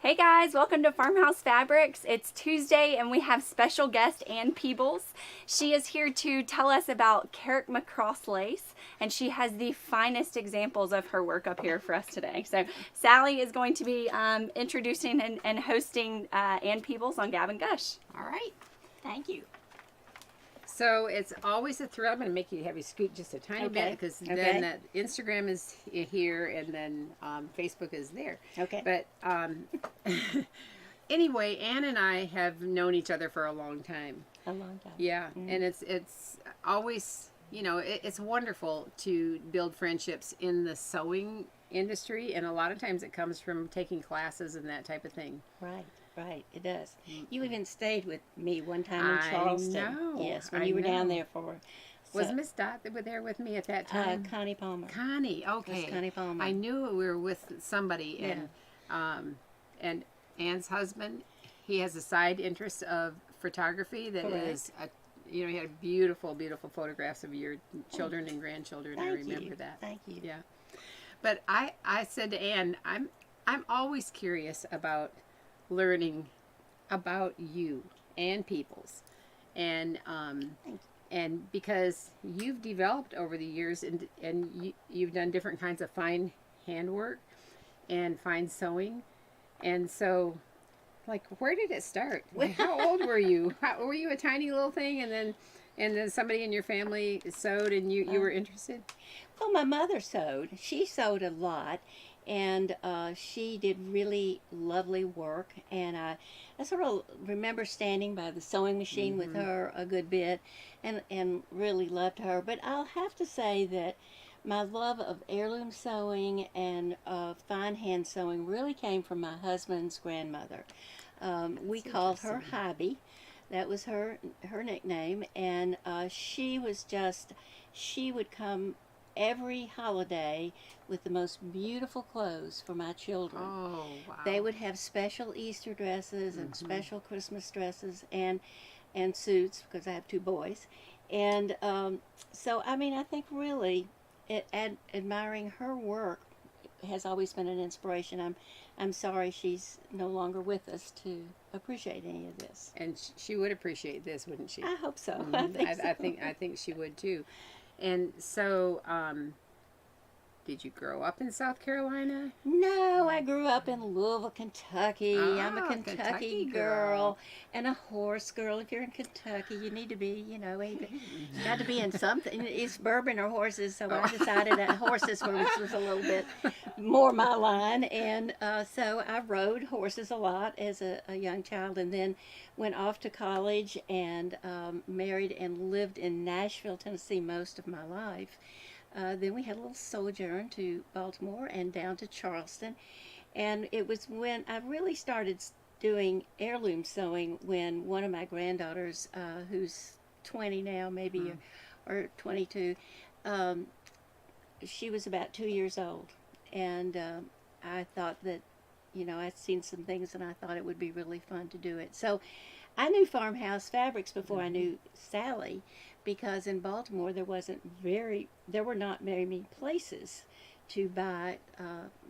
Hey guys, welcome to Farmhouse Fabrics. It's Tuesday and we have special guest Ann Peebles. She is here to tell us about Carrick Macross lace, and she has the finest examples of her work up here for us today. So Sally is going to be introducing and hosting Ann Peebles on Gab and Gush. All right, thank you. So it's always a thrill. I'm going to make you have you scoot just a tiny bit because then that Instagram is here and then Facebook is there. Okay. But anyway, Ann and I have known each other for a long time. A long time. Yeah, and it's always, you know, it's wonderful to build friendships in the sewing industry, and a lot of times it comes from taking classes and that type of thing. Right, it does. You even stayed with me one time in Charleston. I know. Yes, when you were down there for... Was Miss Dot there with me at that time? Connie Palmer. Connie, okay. Miss Connie Palmer. I knew we were with somebody, and Ann's husband, he has a side interest of photography that is, he had beautiful, beautiful photographs of your children and grandchildren. I remember that. Thank you. Yeah. But I said to Ann, I'm always curious about learning about you and Peebles, and because you've developed over the years and you've done different kinds of fine handwork and fine sewing, and so like where did it start? How old were you? Were you a tiny little thing and then somebody in your family sewed and you were interested? Well, my mother sewed. She sewed a lot. And she did really lovely work, and I sort of remember standing by the sewing machine with her a good bit, and really loved her. But I'll have to say that my love of heirloom sewing and fine hand sewing really came from my husband's grandmother. We called her Hobby. That was her nickname, and she would come every holiday with the most beautiful clothes for my children. Oh, wow. They would have special Easter dresses and special Christmas dresses and suits, because I have two boys. And so, I mean, I think really admiring her work has always been an inspiration. I'm sorry she's no longer with us to appreciate any of this. And she would appreciate this, wouldn't she? I hope so. I think she would too. And so, did you grow up in South Carolina? No, I grew up in Louisville, Kentucky. I'm a Oh, Kentucky Kentucky girl and a horse girl. If you're in Kentucky, you need to be, you got to be in something. It's bourbon or horses, so I decided that horses was a little bit more my line. And so I rode horses a lot as a young child, and then went off to college and married and lived in Nashville, Tennessee most of my life. Then we had a little sojourn to Baltimore and down to Charleston. And it was when I really started doing heirloom sewing when one of my granddaughters, who's 20 now, maybe, or 22, she was about 2 years old. And I thought that, I'd seen some things and I thought it would be really fun to do it. So I knew Farmhouse Fabrics before I knew Sally, because in Baltimore there were not very many places to buy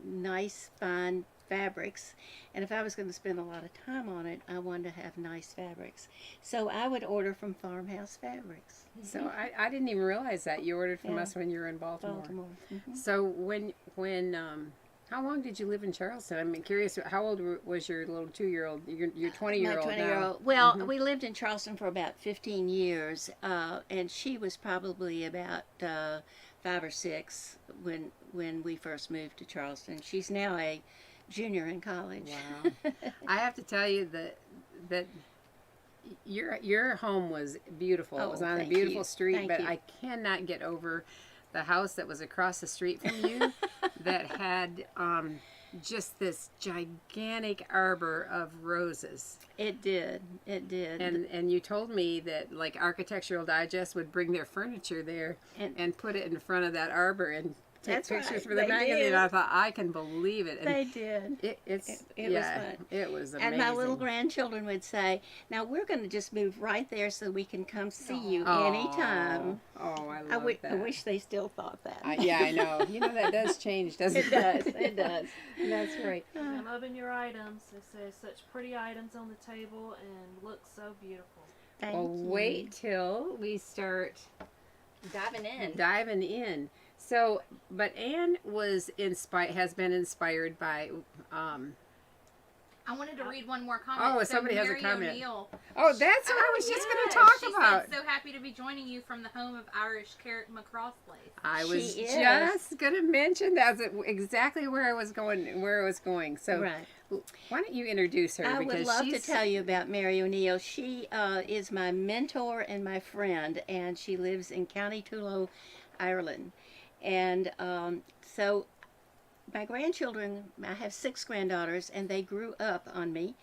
nice, fine fabrics, and if I was going to spend a lot of time on it, I wanted to have nice fabrics. So I would order from Farmhouse Fabrics. So I didn't even realize that you ordered from us when you were in Baltimore. So when how long did you live in Charleston? I'm curious, how old was your little 2-year-old, your 20-year-old My 20-year-old. Well, we lived in Charleston for about 15 years, and she was probably about 5 or 6 when we first moved to Charleston. She's now a junior in college. Wow. I have to tell you that your home was beautiful. It was on a beautiful street, but I cannot get over the house that was across the street from you that had just this gigantic arbor of roses. It did. And you told me that like Architectural Digest would bring their furniture there and put it in front of that arbor, and take pictures right. for the They magazine. did. I thought, I can believe it. And They did. it was fun. It was amazing. And my little grandchildren would say, "Now we're going to just move right there so we can come see you anytime." Oh, I love that. I wish they still thought that. Yeah, I know. You know, that does change, doesn't it? It does. It does. That's right. I'm loving your items. It says such pretty items on the table and look so beautiful. Thank Well, you. wait till we start Diving in. So, but Anne has been inspired by, I wanted to read one more comment. Oh, somebody has a Mary comment. O'Neill, oh, that's what I was just going to talk she about. said, so happy to be joining you from the home of Irish Carrot Macross lace. I was She is. just going to mention that's exactly where I was going. So, Right. why don't you introduce her? I would because love to she's tell you about Mary O'Neill. She is my mentor and my friend, and she lives in County Tulo, Ireland. And so my grandchildren, I have 6 granddaughters, and they grew up on me,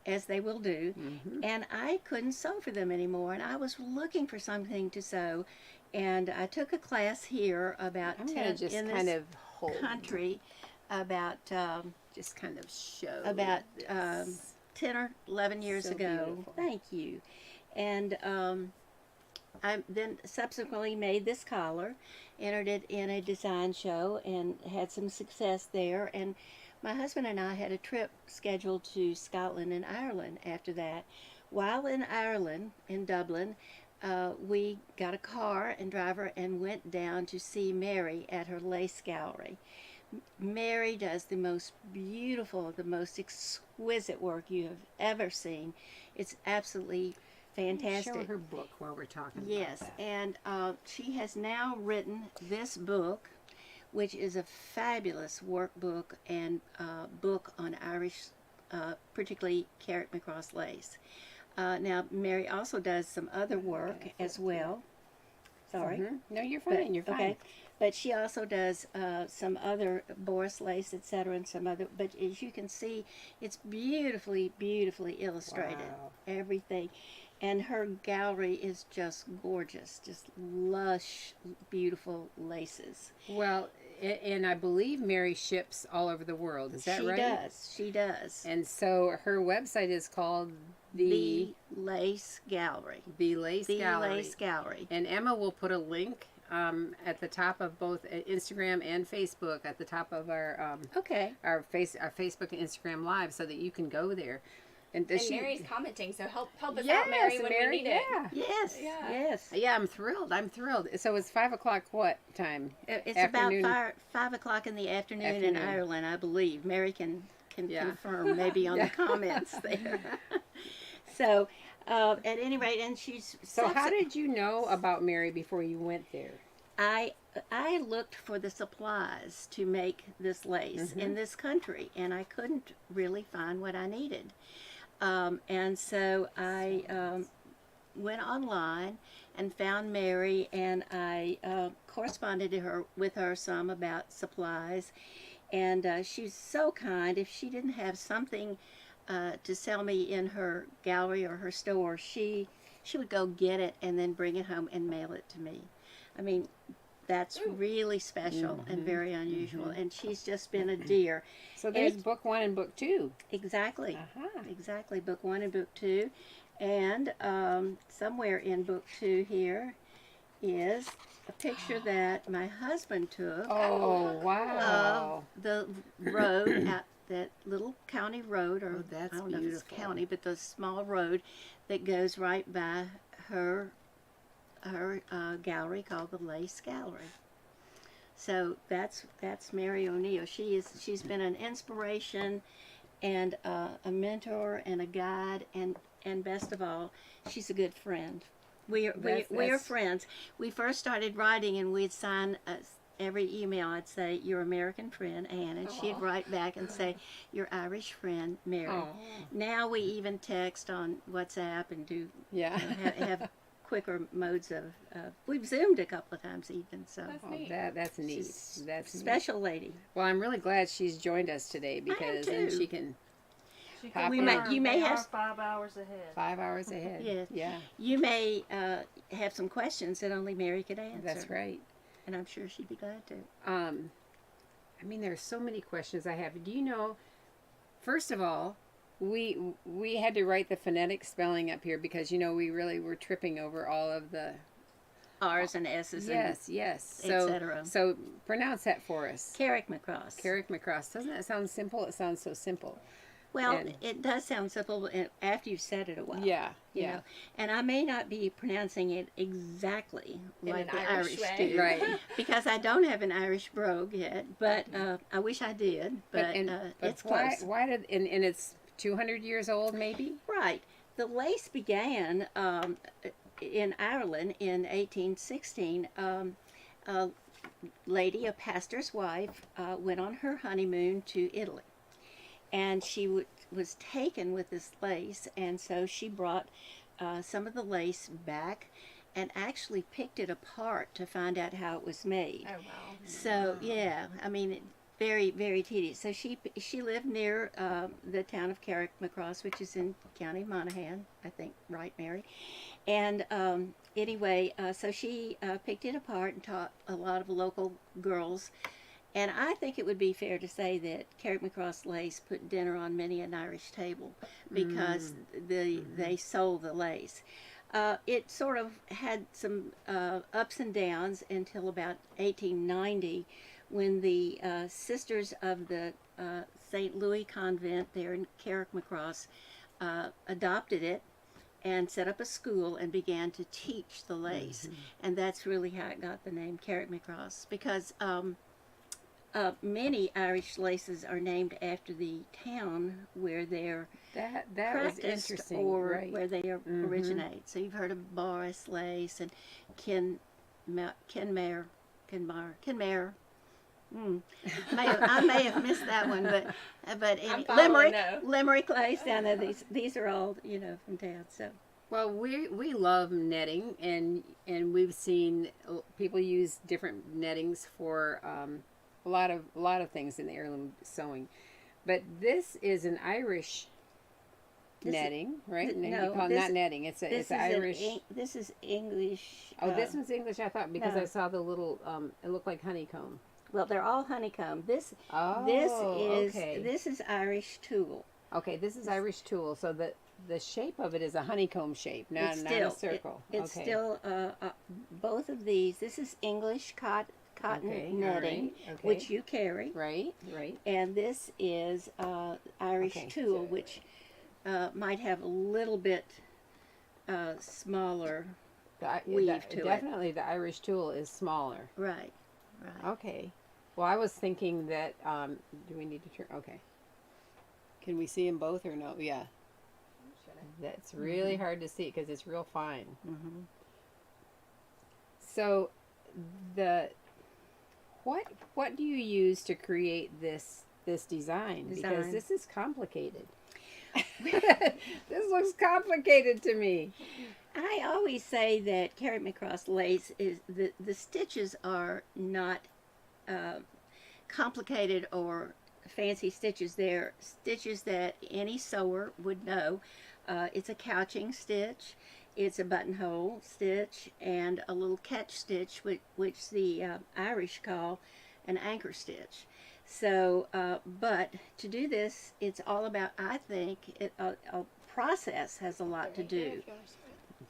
as they will do. Mhm. And I couldn't sew for them anymore, and I was looking for something to sew. And I took a class here about I'm 10 going to just in kind this of hold, country about just kind of show about this. 10 or 11 years So ago. beautiful. Thank you. And I then subsequently made this collar, entered it in a design show, and had some success there. And my husband and I had a trip scheduled to Scotland and Ireland after that. While in Ireland, in Dublin, we got a car and driver and went down to see Mary at her lace gallery. Mary does the most beautiful, the most exquisite work you have ever seen. It's absolutely fantastic. Show her book while we're talking Yes, about that. and she has now written this book, which is a fabulous workbook and book on Irish, particularly Carrot Macross lace. Now, Mary also does some other work as well. Sorry. Mhm. No, you're fine. You're fine. Okay. But she also does some other Boris lace, etc., and some other. But as you can see, it's beautifully, beautifully illustrated. Wow. Everything, and her gallery is just gorgeous, just lush, beautiful laces. Well, and I believe Mary ships all over the world. Is that She right? does. She does. And so her website is called The Lace Gallery. The Lace The Gallery. Lace Gallery. And Emma will put a link at the top of both Instagram and Facebook at the top of our Okay. our Facebook and Instagram live, so that you can go there. And, And Mary's commenting, so help us yes, out, Mary, when we need it. Yes. Yeah. Yes. Yeah, I'm thrilled. So it's 5:00. What time? It's Afternoon. about 5 o'clock in the afternoon in Ireland, I believe. Mary can Yeah. confirm maybe on the comments there. So, at any rate, and she's So how did you know about Mary before you went there? I looked for the supplies to make this lace in this country, and I couldn't really find what I needed. And so I went online and found Mary, and I corresponded with her some about supplies. And she's so kind. If she didn't have something to sell me in her gallery or her store, she would go get it and then bring it home and mail it to me. I mean, that's really special and very unusual. And she's just been a dear. So there's book 1 and book 2. Exactly. Uh-huh. Exactly. Book 1 and book 2. And somewhere in book 2 here is a picture that my husband took Oh, wow. of the road out that little county road, or Oh, that's I don't know if it's beautiful. county, but the small road that goes right by her gallery called the Lace Gallery. So that's Mary O'Neill. She's been an inspiration and a mentor and a guide, and best of all, she's a good friend. We are friends. We first started writing, and we'd sign every email. I'd say, "Your American friend, Anne," and she'd write back and say, "Your Irish friend, Mary." Aw. Now we even text on WhatsApp and do Yeah. have quicker modes of. We've Zoomed a couple of times even. So Oh, that's neat. she's That's neat. special lady. Well, I'm really glad she's joined us today because then too. she can She Pop can in. learn. You may They have- are 5 hours ahead. 5 hours ahead. Yes. Yeah, You may have some questions that only Mary could answer. that's right. and I'm sure she'd be glad to. I mean, there's so many questions I have. Do you know, first of all, we had to write the phonetic spelling up here because, you know, we really were tripping over all of the R's and S's yes. and etc. So pronounce that for us. Carrickmacross. Carrickmacross. Doesn't that sound simple? It sounds so simple. Well, And- it does sound simple after you've said it a while. Yeah, you yeah. know. And I may not be pronouncing it exactly like an the Irish Irish way. do. Right. Because I don't have an Irish brogue yet, but I wish I did. But, it's why, close. why did, and it's 200 years old maybe? Right. The lace began in Ireland in 1816. A lady, a pastor's wife, went on her honeymoon to Italy. And she was taken with this lace, and so she brought some of the lace back and actually picked it apart to find out how it was made. Oh, wow. So, yeah, I mean, very, very tedious. So she lived near the town of Carrickmacross, which is in County Monaghan, I think, right, Mary? And anyway, so she picked it apart and taught a lot of local girls. And I think it would be fair to say that Carrickmacross lace put dinner on many an Irish table because they sold the lace. It sort of had some ups and downs until about 1890 when the Sisters of the St. Louis Convent there in Carrickmacross adopted it and set up a school and began to teach the lace. And that's really how it got the name Carrickmacross, because many Irish laces are named after the town where they're That was practiced interesting, or right? where they originate. So you've heard of Boris lace and Kenmare. I may have missed that one, but I'm following, Limerick lace. Down there, these are all from town. So. Well, we love netting, and we've seen people use different nettings for a lot of things in the heirloom sewing, but this is an Irish netting, right? Not netting. It's Irish. This is English. Oh, this one's English. I thought because no. I saw the little. It looked like honeycomb. Well, they're all honeycomb. This is Irish tulle. Okay, this is Irish tulle. So the shape of it is a honeycomb shape, not a circle. It's still both of these. This is English cotton netting, which you carry. Right. And this is Irish tulle, which might have a little bit smaller weave to it. Definitely, the Irish tulle is smaller. Right. Okay. Well, I was thinking that. Do we need to turn? Okay. Can we see them both or no? Yeah. That's really hard to see because it's real fine. So, what do you use to create this design? Because this is complicated. This looks complicated to me. I always say that Carrickmacross lace is the stitches are not complicated or fancy stitches. They're stitches that any sewer would know. It's a couching stitch, it's a buttonhole stitch, and a little catch stitch, which the Irish call an anchor stitch. So, but to do this, it's all about, I think, a process has a lot to do.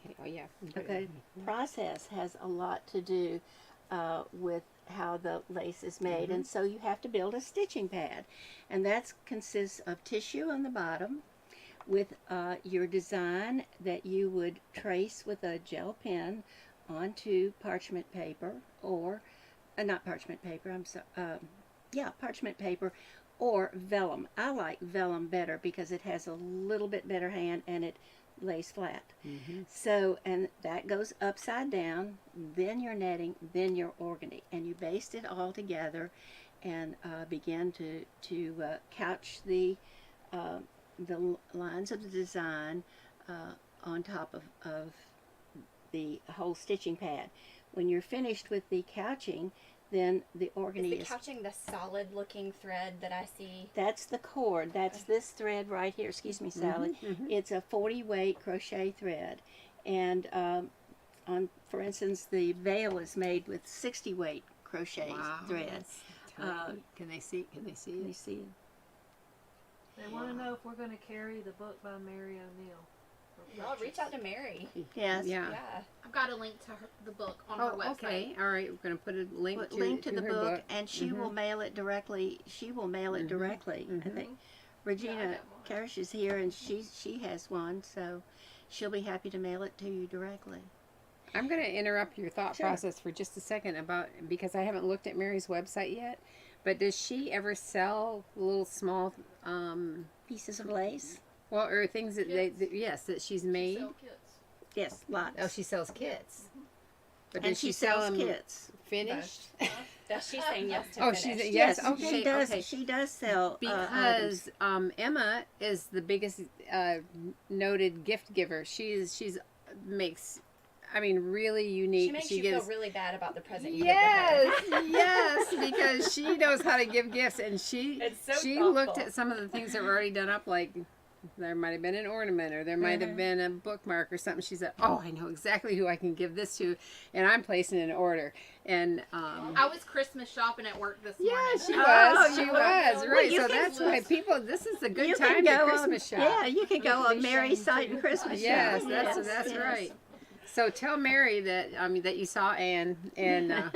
Okay. Oh yeah. Okay, process has a lot to do with how the lace is made, and so you have to build a stitching pad, and that consists of tissue on the bottom with your design that you would trace with a gel pen onto parchment paper, or not parchment paper, parchment paper or vellum. I like vellum better because it has a little bit better hand and it lays flat. So, and that goes upside down, then your netting, then your organdy, and you baste it all together and begin to couch the lines of the design on top of the whole stitching pad. When you're finished with the couching, then the organdy is the couching the solid looking thread that I see? That's the cord. That's this thread right here. Excuse me, Sally. It's a 40 weight crochet thread, and for instance, the veil is made with 60 weight crochet thread. That's tiny. Can they see? Can they see Let me it? see. They want to know if we're going to carry the book by Mary O'Neill. Well, reach out to Mary. Yes. Yeah. Yeah. I've got a link to the book on her Oh, website. okay. All right. We're going to put a link To the her book, and she will mail it directly. She will mail it directly. I think Regina Karish is here, and she has one, so she'll be happy to mail it to you directly. I'm going to interrupt your thought Sure. process for just a second because I haven't looked at Mary's website yet. But does she ever sell little small, Pieces of lace. well, or things that that she's made? Sell kits. Yes, lots. Oh, she sells kits. But and does she sell sells them kits. finished? That she's saying yes to Oh, finish. she's yes. Okay. she does. Okay. She does sell Because items. Emma is the biggest noted gift giver. She's makes, I mean, really unique. She makes you gives, feel really bad about the present you give to her. yes, because she knows how to give gifts, and she It's so looked thoughtful. at some of the things that were already done up, like there might have been an ornament or there might have been a bookmark or something. She said, "Oh, I know exactly who I can give this to," and I'm placing an order. And I was Christmas shopping at work this yeah, morning. she Oh, was. She you was were. right. You So can that's why people. This is a good You time can to go Christmas on, shop. Yeah, you can go on Mary's site and Christmas Yes, shop. that's right. So tell Mary that that you saw Anne and So,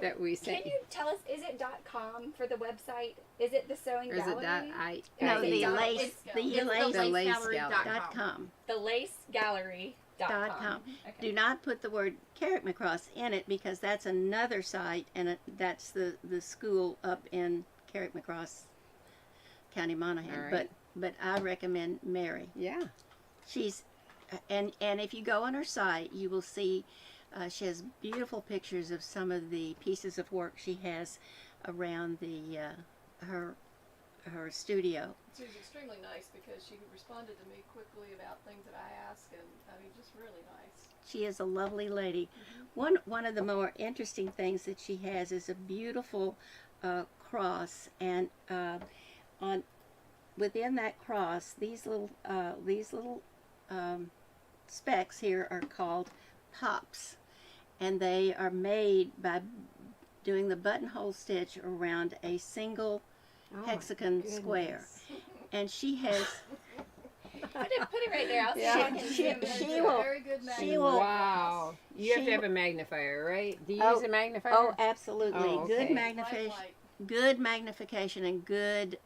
that we sent. Can you tell us, is it .com for the website? Is it the Sewing Or is Gallery? it dot I? No, Is it the dot- lace, it's the It's lace The lace lacegallery.com. The lacegallery.com. Okay. Do not put the word Carrick-Macross in it because that's another site, and that's the school up in Carrick-Macross, County Monaghan. All right. But I recommend Mary. Yeah. She's and if you go on her site, you will see she has beautiful pictures of some of the pieces of work she has around the her studio. She was extremely nice because she responded to me quickly about things that I asked, and I mean, just really nice. She is a lovely lady. One of the more interesting things that she has is a beautiful cross, and on within that cross, these little specks here are called pops, and they are made by doing the buttonhole stitch around a single hexagon square. And she has Put it right there. I'll see Yeah. if I can zoom in. she will Very good she will Wow. You have she to have a magnifier, right? Do you Oh, use a magnifier? oh absolutely Oh, okay. good magnification and good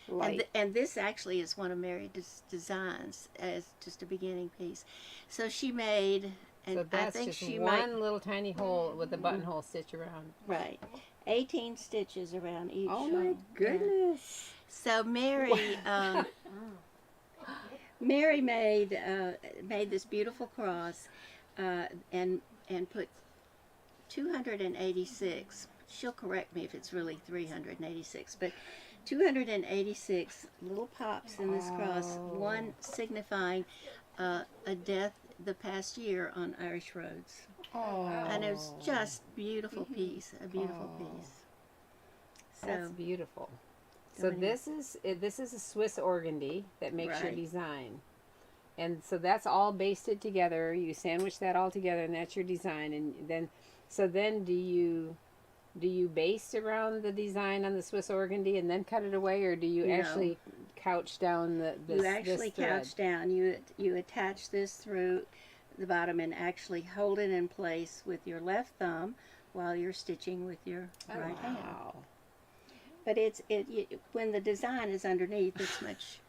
Light. and this actually is one of Mary's designs as just a beginning piece. So she made, and So that's I think just she one little tiny hole with a buttonhole stitch around. right 18 stitches around each. Oh my yeah. goodness. So Mary, Mary made this beautiful cross, and put 286. She'll correct me if it's really 386, but 286 little pops in this cross. One signifying a death the past year on Irish roads, Oh. and it was just beautiful piece, a beautiful piece. That's So beautiful. Go So ahead. this is a Swiss organdy that makes your Right. design, and so that's all basted together. You sandwich that all together, and that's your design. And then do you baste around the design on the Swiss organdy and then cut it away, or do you No. actually couch down you actually this thread? couch down. You attach this through the bottom and actually hold it in place with your left thumb while you're stitching with your right hand. Wow. But when the design is underneath, it's much.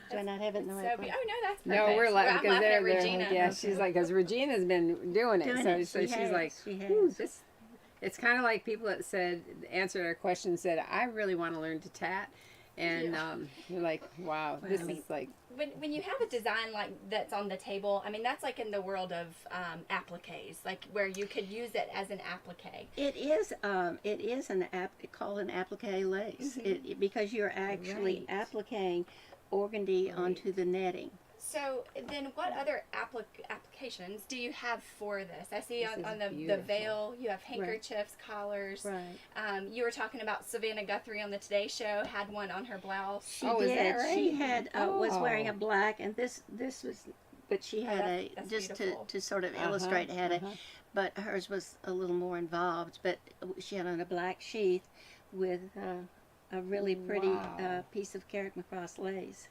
Do I not have it in the right So place? oh no, that's perfect. No, we're I'm laughing because laughing at they're Regina. yeah. She's like, because Regina's been doing it, Doing so it. so She she's has. like, She "Ooh, has. this." It's kind of like people that answered our question, said, "I really want to learn to tat," and you're like, "Wow, this is like." When you have a design like that's on the table, I mean that's like in the world of appliques, like where you could use it as an applique. It is called an applique lace. Because you're actually Right. appliquing organdy onto the netting. So then, what other applications do you have for this? I see This is on the beautiful. veil you have handkerchiefs, collars. Right. You were talking about Savannah Guthrie on the Today Show had one on her blouse. She Oh, is did. that right? She had was wearing a Oh. black, and this was but she had that's just beautiful. to sort of illustrate but hers was a little more involved. But she had on a black sheath with a really pretty piece of Carrick Macross lace.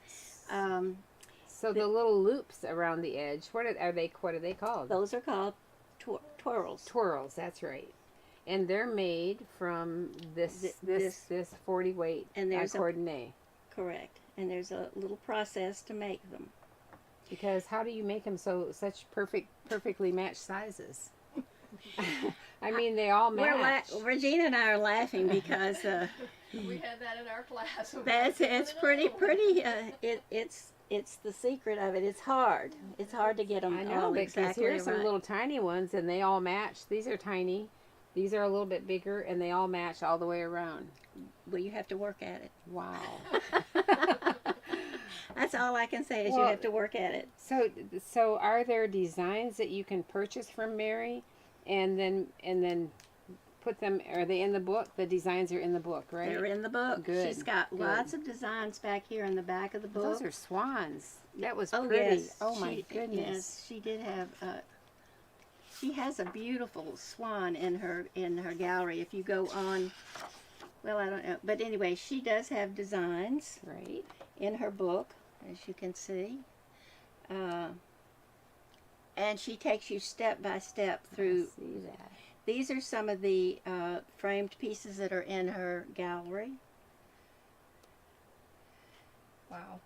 So the little loops around the edge, what are they called? Those are called twirls. Twirls, that's right. And they're made from this 40 weight and there's coordinate. Correct. And there's a little process to make them. Because how do you make them such perfectly matched sizes? I mean, they all match. Regina and I are laughing because We had that in our class. it's pretty. It's the secret of it. It's hard. It's hard to get them I know, all because exactly here's some right. little tiny ones, and they all match. These are tiny. These are a little bit bigger, and they all match all the way around. Well, you have to work at it. Wow. That's all I can say is you have to work at it. So are there designs that you can purchase from Mary, and then put them? Are they in the book? The designs are in the book, right? They're in the book. Good. She's got lots of designs back here in the back of the book. Those are swans. That was Oh pretty. yes. Oh my goodness. Yes, she did have. She has a beautiful swan in her gallery. If you go on, well, I don't know, but anyway, she does have designs Right. in her book, as you can see, and she takes you step by step through. See that. These are some of the framed pieces that are in her gallery. Wow.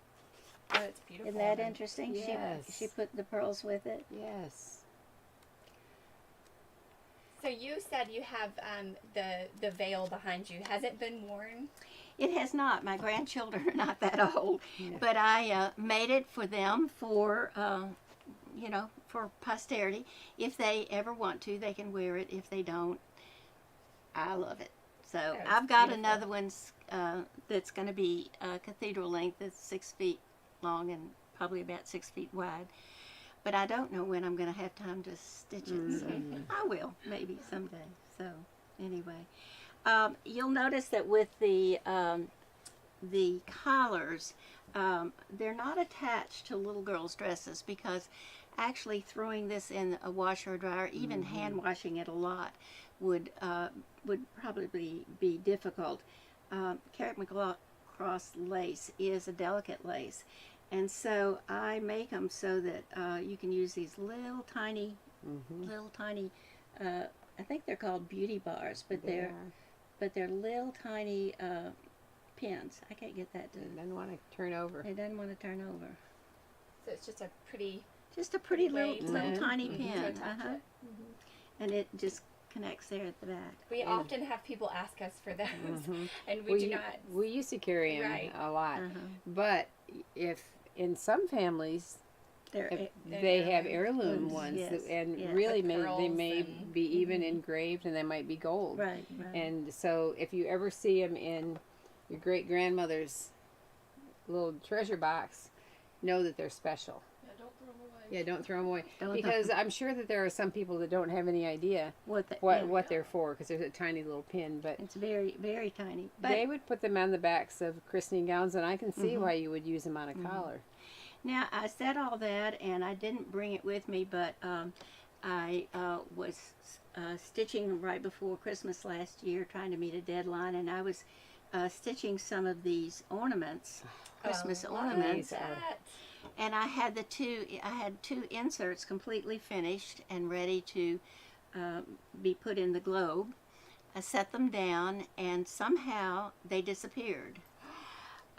Oh, it's beautiful. Isn't that interesting? Yes. She put the pearls with it. Yes. So you said you have the veil behind you. Has it been worn? It has not. My grandchildren are not that old, Yeah. but I made it for them for for posterity. If they ever want to, they can wear it. If they don't, I love it. So it's I've got beautiful. another one that's going to be cathedral length. It's 6 feet long and probably about 6 feet wide. But I don't know when I'm going to have time to stitch it. So I will, maybe someday. So anyway, you'll notice that with the collars, they're not attached to little girls' dresses because actually throwing this in a washer or dryer, even hand washing it a lot, would probably be difficult. Carrick Macross lace is a delicate lace. And so I make them so that you can use these little tiny, I think they're called beauty bars, but they're little tiny pins. I can't get that to. It doesn't want to turn over. It doesn't want to turn over. So it's just a pretty Pretty way little to- tiny to pin. attach it. And it just connects there at the back. We often have people ask us for those, and we do not. We used to carry them Right. a lot, but if in some families They're they have heirloom ones, yes, and yes. really With they pearls may and- be even engraved, and they might be gold. right. And so if you ever see them in your great grandmother's little treasure box, know that they're special. Yeah, don't throw them away. Yeah, don't throw them away, Don't throw because I'm sure that there are some people that don't have any idea what what they're for, because there's a tiny little pin, but it's very, very tiny. But they would put them on the backs of christening gowns, and I can see why you would use them on a collar. now I said all that, and I didn't bring it with me, but I was stitching right before Christmas last year, trying to meet a deadline, and I was stitching some of these ornaments, Christmas ornaments. And I had two inserts completely finished and ready to be put in the globe. I set them down, and somehow they disappeared.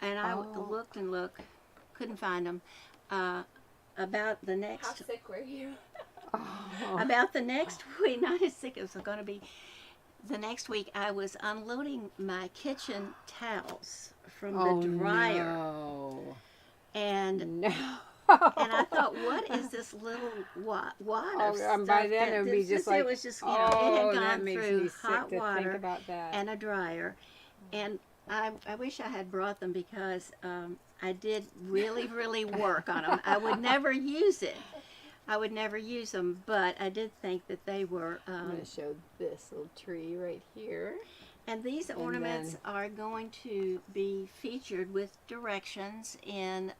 And I looked and looked, couldn't find them. About the How next sick were you? about the next week, not as sick as it's going to be. The next week, I was unloading my kitchen towels from the dryer, No. and No. and I thought, what is this little wad of stuff? By then it would be just like, it was just, it oh, had that gone makes through me sick hot to water think about that. and a dryer, and I wish I had brought them because I did really work on them. I would never use it. I would never use them, but I did think that they were. I'm going to show this little tree right here. And these ornaments are going to be featured with directions in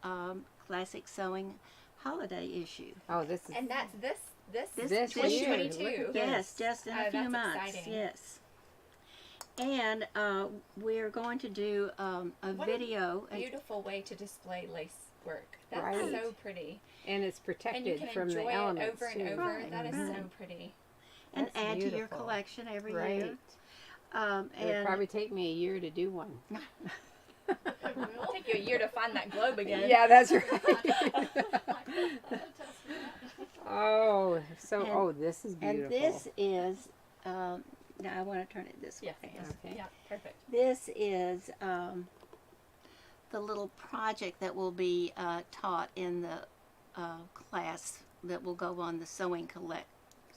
Classic Sewing holiday issue. Oh, this is And that's this This this year. 2022. Look at Yes, this. just in Oh, a few that's months. exciting. Yes. And we're going to do a What a video. Beautiful way to display lace work. That's Right. so pretty. And it's And you protected can from enjoy the it elements over and too. over. Right, That is right. so pretty. And That's add to your beautiful. collection every Right. year. It would And probably take me a year to do one. It'll take you a year to find that globe again. Yeah, that's right. Oh, so And- this is and beautiful. this is now I want to turn it this way. Yes. Okay. Yeah, perfect. This is the little project that will be taught in the class that will go on the sewing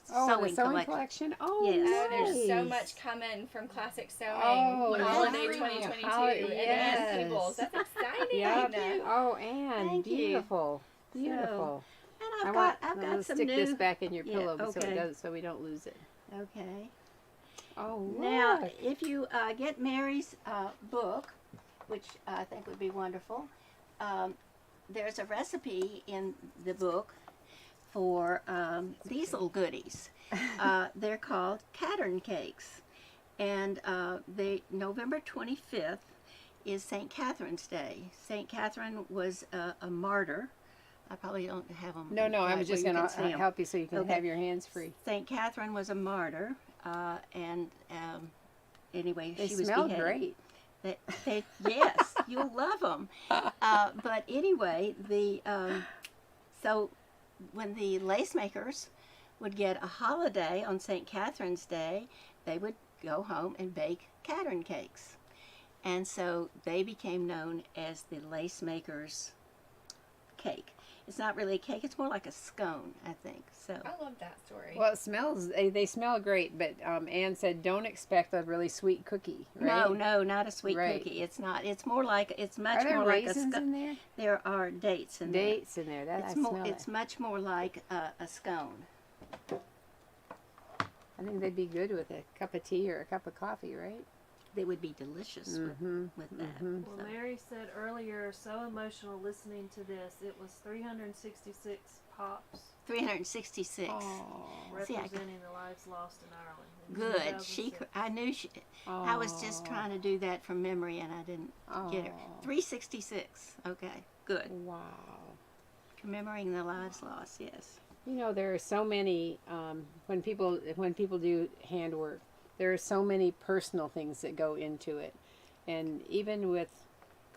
the sewing collection. Oh, Yes. Oh, there's so nice. much coming from Classic Sewing. Oh, Holiday yeah. 2022. Yes. And Peebles. That's exciting. Yep. you. Oh, and Thank you. beautiful, beautiful. And I want I've to got some stick new. this back in your Yeah, pillow so okay. it doesn't, so we don't lose it. Okay. Oh, Now, look. if you get Mary's book, which I think would be wonderful, there's a recipe in the book for these little goodies. They're called Cattern cakes, and November 25th is St. Catherine's Day. St. Catherine was a martyr. I probably don't have them. No, I was just going to help you so you can Okay. have your hands free. St. Catherine was a martyr, and anyway, They she was smell beheaded. great. Yes, you'll love them. But anyway, so when the lace makers would get a holiday on St. Catherine's Day, they would go home and bake Cattern cakes. And so they became known as the lace makers' cake. It's not really a cake, it's more like a scone, I think. So I love that story. Well, it smells. They smell great, but Anne said don't expect a really sweet cookie. Right? no, not a sweet Right. cookie. It's not. It's more like much Are there more like a raisins scone. in there? There are dates in there. Dates in there. That It's I more. smell It's it. much more like a scone. I think they'd be good with a cup of tea or a cup of coffee, right? They would be delicious Mm-hmm. with that. Mhm. Well, Mary said earlier, so emotional listening to this. It was 366 pops 366. Oh. See, I- representing the lives lost in Ireland. in Good. 2006. I knew she. I was just trying to do that from memory, and I didn't get her. 366. Okay. Good. Wow. Commemorating the lives lost. Yes. You know, there are so many when people do handwork, there are so many personal things that go into it, and even with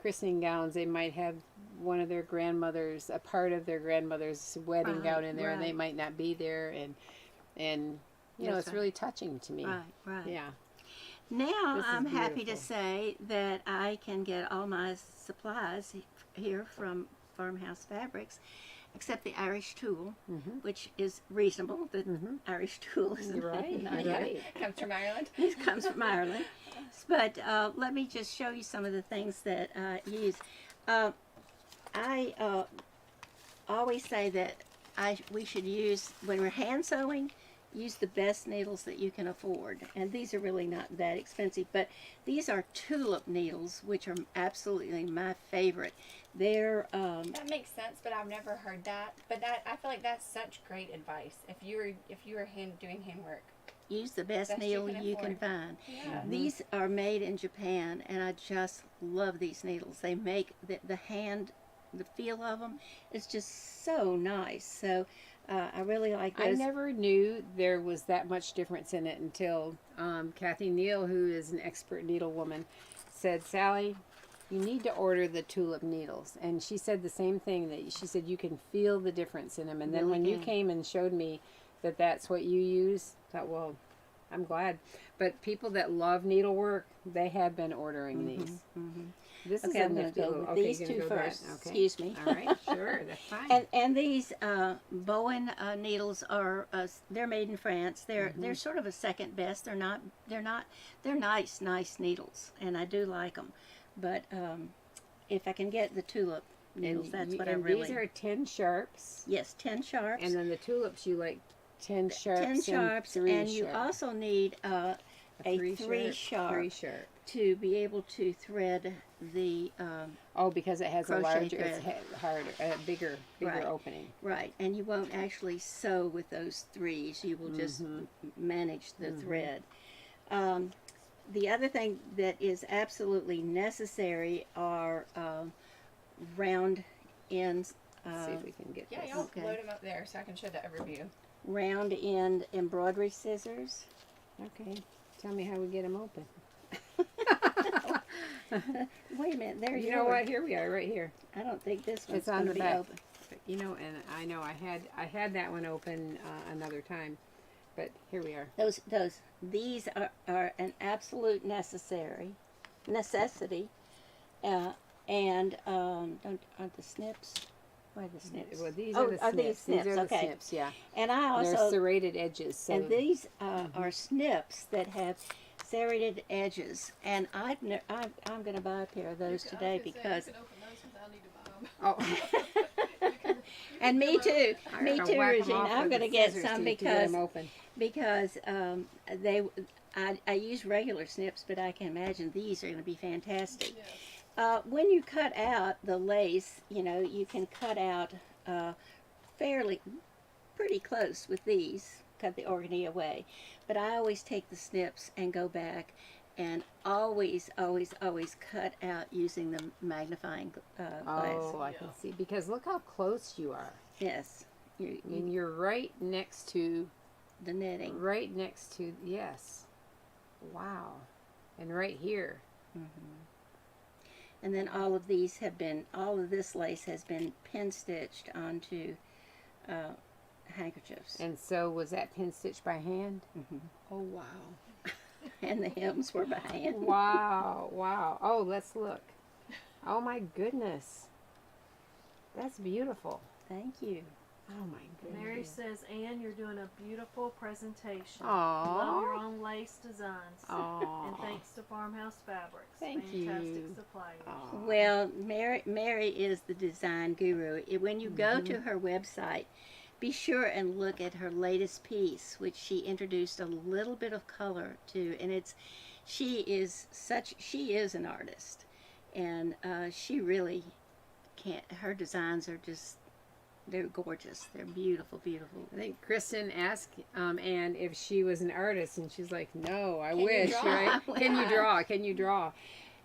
christening gowns, they might have one of their grandmothers, a part of their grandmother's wedding Right, gown in there, and they right. might not be there, and you know, That's it's right. really touching to me. Right. Yeah. Now This is I'm happy to beautiful. say that I can get all my supplies here from Farmhouse Fabrics, except the Irish tulle, Mhm. which is reasonable. The Mhm. Irish tulle is You're right. not You're yet. right. Comes from Ireland. It comes from Ireland. But let me just show you some of the things that I use. I always say that we should use, when we're hand sewing, use the best needles that you can afford. And these are really not that expensive, but these are tulip needles, which are absolutely my favorite. They're That makes sense, but I've never heard that. But I feel like that's such great advice. If you were doing handwork. use the best Best you needle can you can afford. find. Yeah. These are made in Japan, and I just love these needles. They make the feel of them is just so nice. So I really like I those. never knew there was that much difference in it until Kathy Neal, who is an expert needlewoman, said, Sally, you need to order the tulip needles. And she said the same thing, that she said you can feel the difference in them. And then Really when you can. came and showed me that that's what you use, I thought, well, I'm glad. But people that love needlework, they have been ordering these. This Okay, is a I'm going nifty to go little. with Okay, these you're gonna two go that. first. Okay. Excuse me. All right, sure, that's fine. And these Bowen needles are they're made in France. They're sort of a second best. They're nice needles, and I do like them. But if I can get the tulip needles, that's what I really. These are 10 sharps. Yes, 10 sharps. And then the tulips, you like 10 sharps. 10 sharps, and 3 and you sharps. also need a three sharp to be able to thread the because it has a crochet larger, thread. it's harder, a bigger Right. opening. Right, and you won't actually sew with those threes. You will just manage the thread. The other thing that is absolutely necessary are round ends. See if we can get Yeah, this. y'all Okay. load them up there so I can show the overview. Round end embroidery scissors. Okay, tell me how we get them open. Wait a minute, there's You know what? Here we are, right here. I don't think this one's It's on going the to be back. open. You know, and I know I had that one open another time, but here we are. These are an absolute necessity, and aren't the snips? Why the snips? Well, these Oh, are the are snips. these snips? These are Okay. the snips, yeah. And I They're also serrated edges. So and these are snips that have serrated edges, and I'm going to buy a pair of those today because. You can open those without need to buy them. oh, And me too, I gotta whack 'em Regina. off I'm with going to the get scissors some to get because 'em open. I use regular snips, but I can imagine these are going to be fantastic. Yes. When you cut out the lace, you can cut out pretty close with these. Cut the organdy away, but I always take the snips and go back, and always cut out using the magnifying glass. Oh, I can see, because look how close you are. Yes, I mean, you're right next to, the netting. yes. Wow. And right here. And then all of this lace has been pin stitched onto handkerchiefs. And so was that pin stitched by hand? Oh, wow. And the hems were by hand. Wow, wow. Oh, let's look. Oh my goodness. That's beautiful. Thank you. Oh my goodness. Mary says, Anne, you're doing a beautiful presentation. Aww. Love your own lace designs. Aw. And thanks to Farmhouse Fabrics. Thank Fantastic you. suppliers. Aw. Well, Mary is the design guru. When you go to her website, be sure and look at her latest piece, which she introduced a little bit of color to, and she is an artist, and she really can't. Her designs are just. They're gorgeous. They're beautiful, beautiful. I think Kristen asked Anne if she was an artist, and she's like, "No, I Can you wish." draw? Right? Can you draw? Can you draw?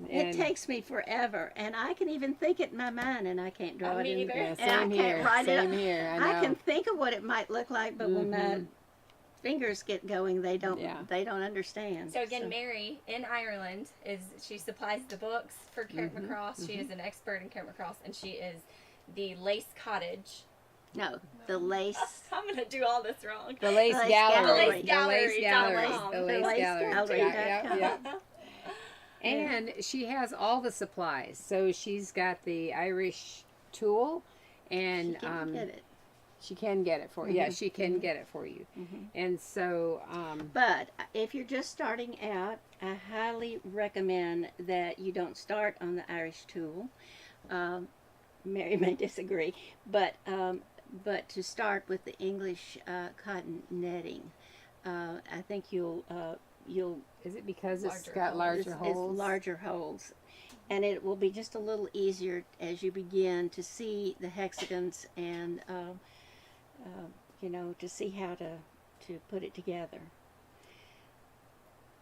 It takes me forever, and I can even think it in my mind, and I can't draw it. Me either. Yeah, and I same can't here. write it Same up. here. I know. I can think of what it might look like, but when my fingers get going, they don't. Yeah. They don't understand. So again, Mary in Ireland she supplies the books for Carrot McCross. She is an expert in Carrot McCross, and she is the Lace Cottage. No, the lace. I'm gonna do all this wrong. The Lace Lace Gallery. Gallery. The Lace Gallery. The The Lace Lace Gallery. Gallery. Yeah. And she has all the supplies. So she's got the Irish tool, and She can get it. she can get it for you. Yeah, she can get it for you. And so, But if you're just starting out, I highly recommend that you don't start on the Irish tool. Mary may disagree, but to start with the English cotton netting, I think you'll is it because it's Larger got holes. larger it's holes? larger holes, and it will be just a little easier as you begin to see the hexagons and to see how to put it together.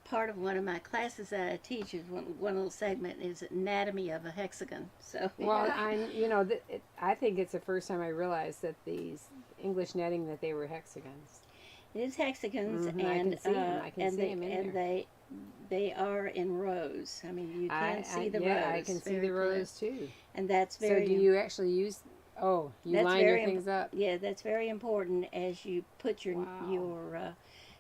Part of one of my classes that I teach is one little segment is anatomy of a hexagon. So Well, I think it's the first time I realized that these English netting that they were hexagons. it is hexagons, Mhm, I and can see 'em. I can see 'em in and there. they are in rows. I mean, you can see the rows. Yeah, I can see very the rows too. and that's So very. do you actually use? Oh, you That's line your very things up. Yeah, that's very important as you put your Wow.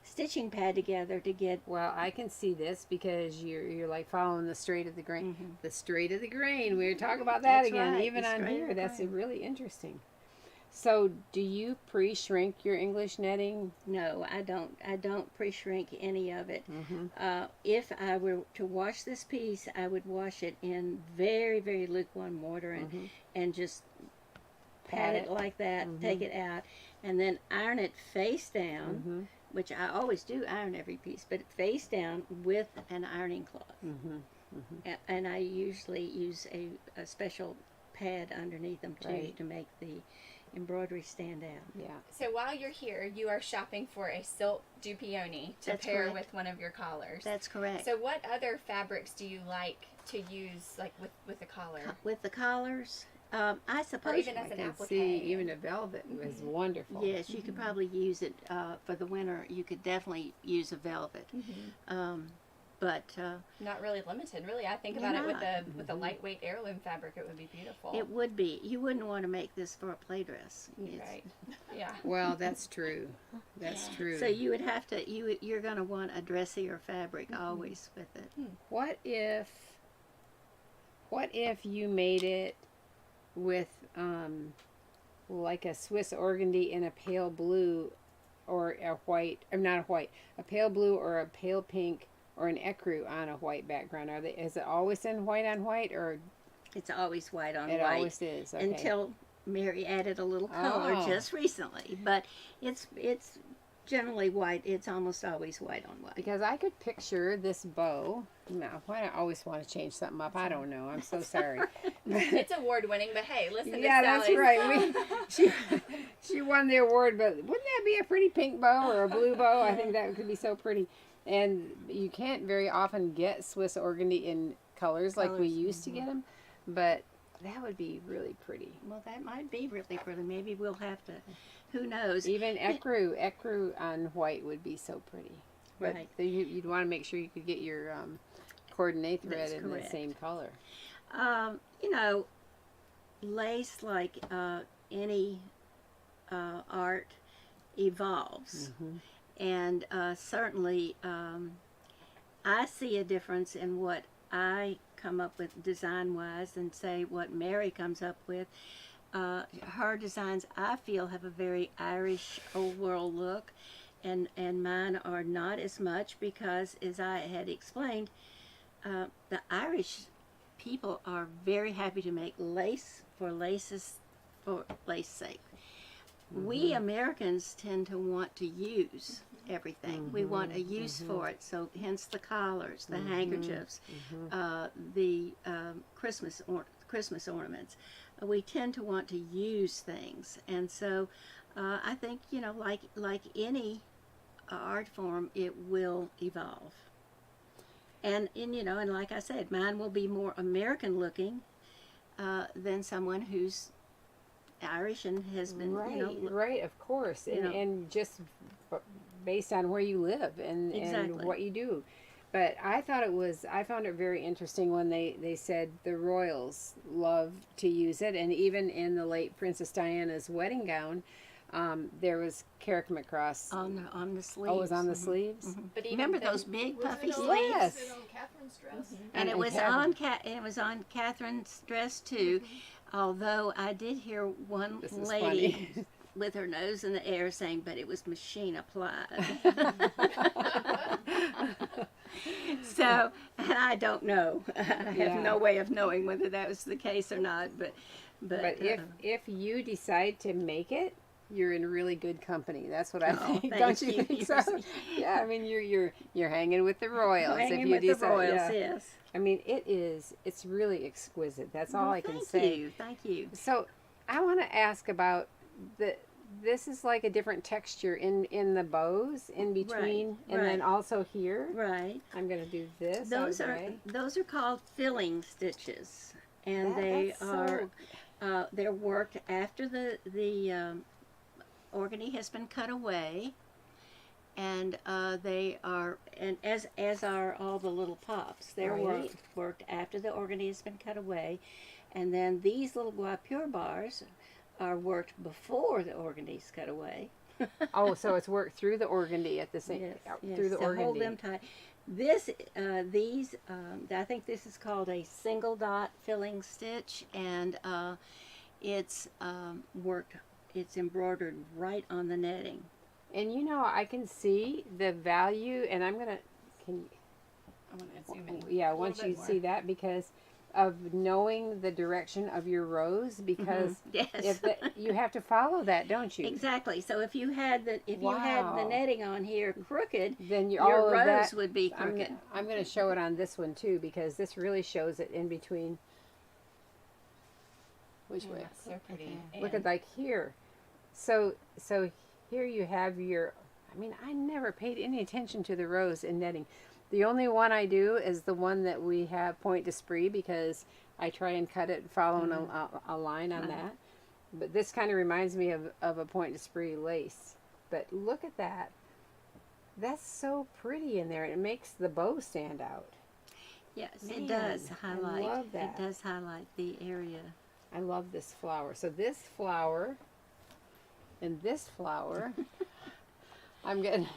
stitching pad together to get. Well, I can see this because you're like following the straight of the grain. Mm-hmm. The straight of the grain. We were talking about that That's again, right, even the on straight of here. the That's grain. really interesting. So, do you pre-shrink your English netting? No, I don't. I don't pre-shrink any of it. Mm-hmm. If I were to wash this piece, I would wash it in very, very lukewarm water and just pat it like that. Take it out, and then iron it face down. which I always do iron every piece, but face down with an ironing cloth. And I usually use a special pad underneath them too, Right. to make the embroidery stand out. Yeah. So while you're here, you are shopping for a silk dupioni to That's pair correct. with one of your collars. That's correct. So what other fabrics do you like to use, like with the collar? With the collars, I suppose. Or even as I an can applique. see even a velvet was wonderful. Yes, you could probably use it for the winter. You could definitely use a velvet, but Not really limited, really. I think You're about it not. with a lightweight heirloom fabric, it would be beautiful. it would be. You wouldn't want to make this for a play dress. It's- Right. Yeah. Well, that's true. That's true. So you would have to. You're going to want a dressier fabric always with it. What if you made it with like a Swiss organdy in a pale blue or a white, not a white, a pale blue or a pale pink or an ecru on a white background? Is it always in white on white, or It's always white on it white always is? Okay. until Mary added a little color Oh. just recently. But it's generally white. It's almost always white on white. Because I could picture this bow. Now, why do I always want to change something up? I don't know. I'm so sorry. It's award winning, but hey, listen Yeah, to that's Sally. right. She won the award, but wouldn't that be a pretty pink bow or a blue bow? I think that could be so pretty. And you can't very often get Swiss organdy in colors like we Colors, used to get them, but that would be really pretty. Well, that might be really pretty. Maybe we'll have to. Who knows? Even ecru on white would be so pretty. But Right. you'd want to make sure you could get your coordinate thread That's in the correct. same color. You know, lace, like any art, evolves. And certainly, I see a difference in what I come up with design-wise and say what Mary comes up with. Her designs, I feel, have a very Irish old world look, and mine are not as much because, as I had explained, the Irish people are very happy to make lace for lace's sake. We Americans tend to want to use everything. We want a use for it, so hence the collars, the handkerchiefs, the Christmas ornaments. We tend to want to use things, and so I think, you know, like any art form, it will evolve. And you know, and like I said, mine will be more American looking than someone who's Irish and has been, Right, you know, right, of course, you know. and just based on where you live and Exactly. what you do. But I found it very interesting when they said the royals love to use it, and even in the late Princess Diana's wedding gown, there was Carrick-Macross. on the sleeves. Oh, it was on the sleeves. But even Remember then- those big Was puffy it on, sleeves? Yes. Was it on Catherine's dress? And it And was Catherine. on Catherine's dress too. Although I did hear one This is lady funny. with her nose in the air saying, "But it was machine applied." So, and I don't know. I have Yeah. no way of knowing whether that was the case or not. But But if you decide to make it, you're in really good company. That's what I Oh, think. thank Don't you you. think so? Yeah, I mean you're hanging with the royals. hanging if you with decide, the royals, yeah. yes. I mean it's really exquisite. That's all Well, I can thank say. you, thank you. So I want to ask about this is like a different texture in the bows in between, and then right. also here. Right. I'm gonna do this. Those are called filling stitches, and they are they're worked after the organdy has been cut away, and they are, and as are all the little pops. They're Right. worked after the organdy has been cut away, and then these little guipure bars are worked before the organdy's cut away. Oh, so it's worked through the organdy at the same through the to organdy. hold them tight. These, I think this is called a single dot filling stitch, and it's worked. It's embroidered right on the netting. And you know, I can see the value, and I'm gonna I want to zoom in. yeah, a once little you bit see more. that, because of knowing the direction of your rows, because Yes. you have to follow that, don't you? Exactly. So if you had the Wow. netting on here crooked, Then your all of rows that would be crooked. I'm going to show it on this one too, because this really shows it in between. Which way? So pretty. Look at like here. So here you have your, I mean, I never paid any attention to the rows in netting. The only one I do is the one that we have point de spree, because I try and cut it following a line on that. But this kind of reminds me of a point de spree lace. But look at that. That's so pretty in there. It makes the bow stand out. Yes, Man, it does I highlight. love that. It does highlight the area. I love this flower. So this flower and this flower, I'm getting.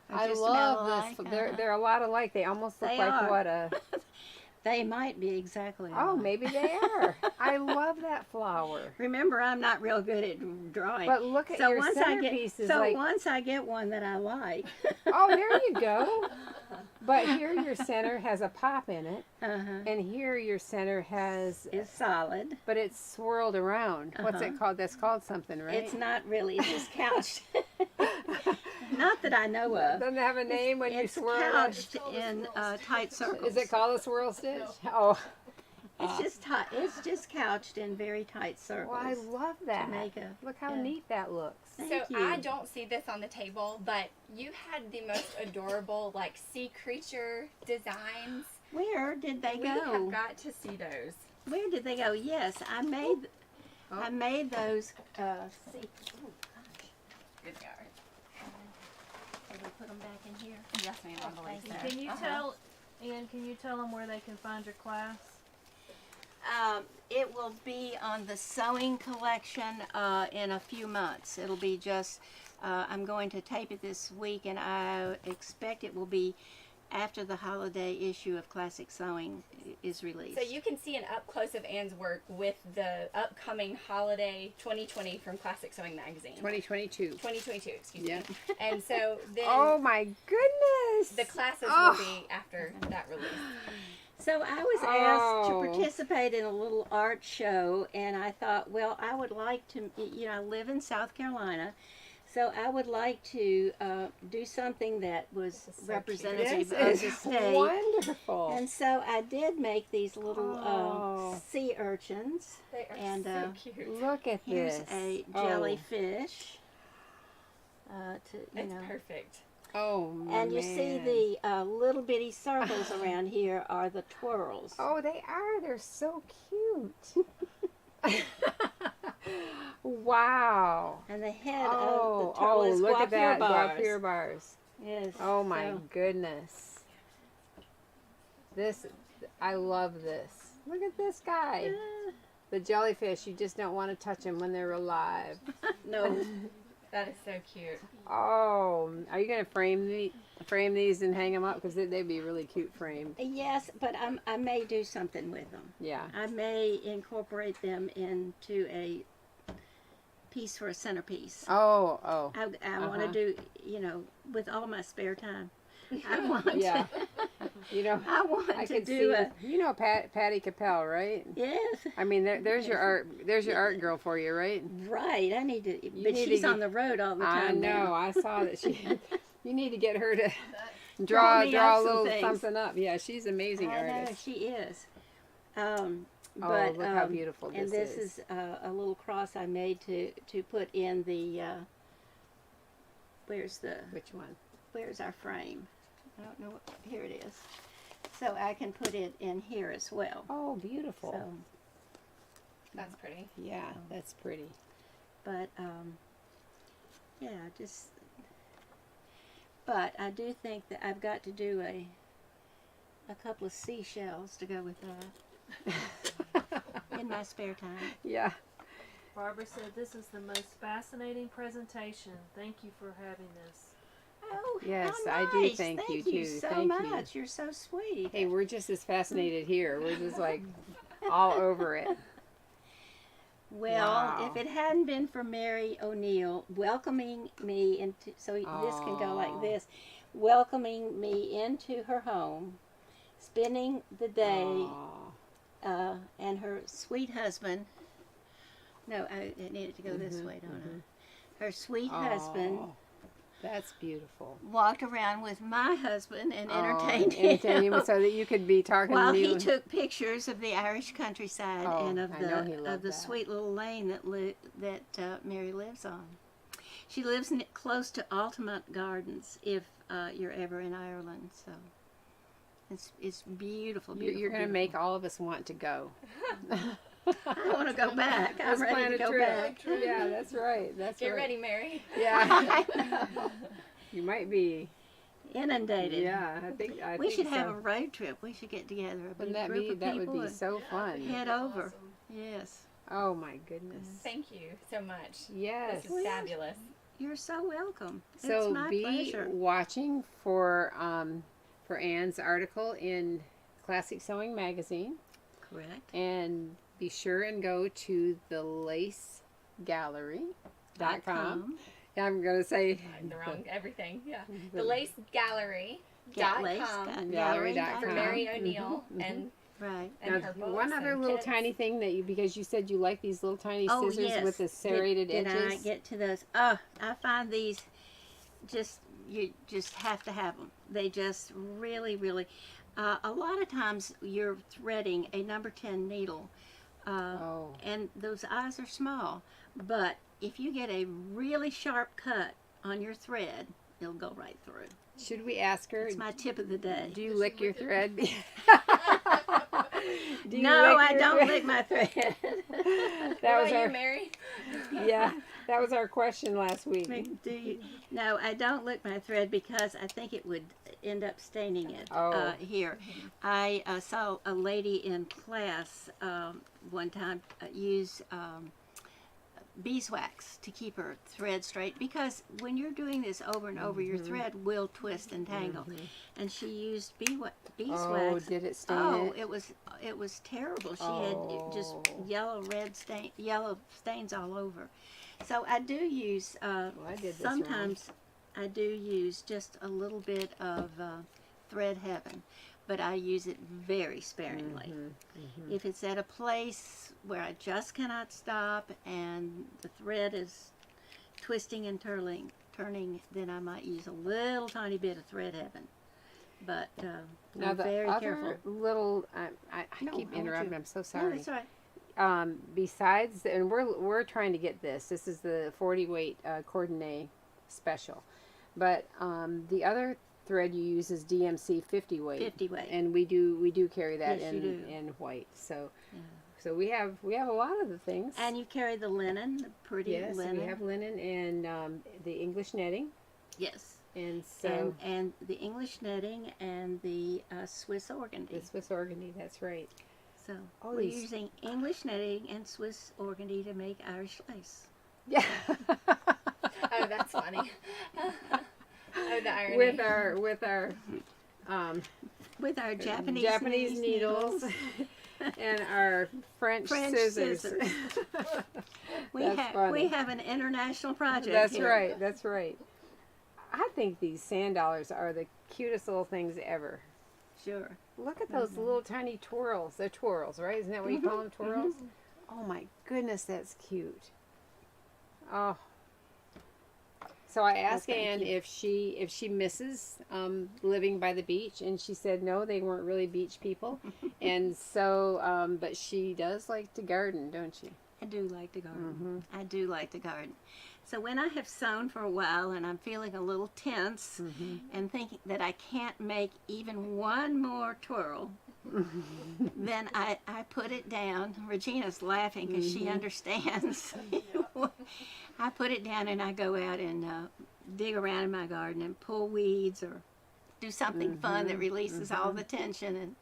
I just love smell this. alike, They're a lot alike. They almost look They like are. what a. They might be exactly. Oh, alike. maybe they are. I love that flower. Remember, I'm not real good at drawing. But look at your centerpiece is like. once I get one that I like, Oh, there you go. But here your center has a pop in it, and here your center has. it's solid. But it's swirled around. What's it called? That's called something, right? It's not really. It's just couched. Not that I know of. Doesn't it have a name when you It's swirl it? couched in tight circles. Is it called a swirl stitch? Oh, It's just tight. It's just couched in very tight circles. well, I love that. make a- Look how yeah. neat that looks. Thank So you. I don't see this on the table, but you had the most adorable like sea creature designs. Where did they We go? have got to see those. Where did they go? Yes, I made. I made those. See. Oh gosh. Good God. Did we put them back in here? Yes, ma'am. I believe thank so. Can you tell, Ann, can you tell them where they can find your class? It will be on the sewing collection in a few months. It'll be just. I'm going to tape it this week, and I expect it will be after the holiday issue of Classic Sewing is released. So you can see an up close of Anne's work with the upcoming holiday 2020 from Classic Sewing Magazine. 2022. 2022, excuse Yeah. me. And so then Oh my goodness. the classes Oh. will be after that release. So I was asked Oh. to participate in a little art show, and I thought, well, I would like to, I live in South Carolina, so I would like to do something that was This is so representative This of the is state. wonderful. And so I did make these little Oh. sea urchins. They are And, so cute. Look at Here's this. a Oh. jellyfish. It's perfect. Oh, And you see man. the little bitty circles around here are the twirls. Oh, they are. They're so cute. Wow. And the head Oh, of the turtle is look at that. bars. Guapure bars. Yes. Oh my so- goodness. This, I love this. Look at this guy. The jellyfish, you just don't want to touch them when they're alive. No. That is so cute. Oh, are you going to frame these and hang them up? Because they'd be really cute framed. Yes, but I may do something with them. Yeah. I may incorporate them into a piece for a centerpiece. Oh. I want to do, with all my spare time. I want Yeah. to. You know, I want I to could do see. You know Patty Capel, right? Yes. I mean, there's your art. There's your art girl for you, right? Right. I need to. But need to she's get- on the road all the I time. know. now. I saw that she. You need to get her to Draw me draw up a some little things. something up. Yeah, she's an amazing I know artist. she is. Oh, But look how beautiful and this this is a little cross I made to put in the. Where's our frame? I don't know. Here it is. So I can put it in here as well. Oh, beautiful. So, That's pretty. Yeah, that's pretty. but yeah, just. But I do think that I've got to do a couple of seashells to go with that in my spare time. Yeah. Barbara said this is the most fascinating presentation. Thank you for having this. Oh, Yes, how I do nice. thank you, you too. so Thank you. much. You're so sweet. Hey, we're just as fascinated here. We're just like all over it. Well, Wow. if it hadn't been for Mary O'Neill welcoming me into, so this can go like Aw. this, welcoming me into her home, spending the day Aw. and her sweet husband. No, it needed to go this way, don't I? Her sweet husband That's beautiful. walked around with my husband and entertained Entertain him you so that you could be talking while to you. he took pictures of the Irish countryside and of I know he loved the that. sweet little lane that Mary lives on. She lives close to Altamont Gardens. If you're ever in Ireland, so it's beautiful. Beautiful. You're going to make all of us want to go. I want to go back. I'm Let's ready plan to a go trip. back. Yeah, that's right. That's Get right. ready, Mary. Yeah. You might be. Inundated. Yeah, I think We should so. have a road trip. We should get together a big Wouldn't that group be? of That people would be and so fun. head over. Yes. Oh my goodness. Thank you so much. Yes. This is fabulous. You're so welcome. So it's my be pleasure. watching for Anne's article in Classic Sewing Magazine, Correct. and be sure and go to the lacegallery.com. Yeah, I'm going to say The wrong everything. Yeah. the The Lace Gallery. gallery.com. For Mary O'Neill and Right. and her books one other and little kits. tiny thing that because you said you like these little tiny scissors yes. with the serrated Did edges. I get to those? Oh, I find these you just have to have them. They just really. A lot of times you're threading a number 10 needle, and those eyes are small. But if you get a really sharp cut on your thread, it'll go right through. Should we ask her? It's my tip of the day. Do you lick your thread? Do you No, lick I your don't thread? lick my thread. That was What about our you, Mary? yeah. That was our question last week. Do you? No, I don't lick my thread because I think it would end up staining it here. I saw a lady in class one time use beeswax to keep her thread straight, because when you're doing this over and over, your thread will twist and tangle. And she used beeswax. Oh, did it stain Oh, it? it was terrible. She had just yellow stains all over. So I do use I did this sometimes I do use just a little bit of thread heaven, but I use it very sparingly. If it's at a place where I just cannot stop and the thread is twisting and turning, then I might use a little tiny bit of thread heaven. But Now I'm the very other careful. little, I No, keep I want interrupting. to. I'm so No, sorry. that's all right. Besides, and we're trying to get this. This is the 40 weight coordinate special, but the other thread you use is DMC 50 weight. 50 weight. And we do carry that Yes, you do. in white. So so we have a lot of the things. And you carry the linen, the pretty yes, linen. we have linen and the English netting, Yes. and so And the English netting and the Swiss organdy. the Swiss organdy. That's right. So Oh, we're these- using English netting and Swiss organdy to make Irish lace. Yeah. Oh, that's funny. Oh, the irony. with our With our Japanese needles and our French scissors. We That's have funny. an international project. That's here. right. That's right. I think these sand dollars are the cutest little things ever. Sure. Look at those little tiny twirls. They're twirls, right? Isn't that what you call them, twirls? Oh my goodness, that's cute. Oh. So I asked thank Anne you. if she misses living by the beach, and she said no, they weren't really beach people, and so but she does like to garden, don't she? I do like to garden. I do like to garden. So when I have sewn for a while and I'm feeling a little tense and thinking that I can't make even one more twirl, then I put it down. Regina's laughing because she understands. I put it down and I go out and dig around in my garden and pull weeds or do something fun that releases all the tension, and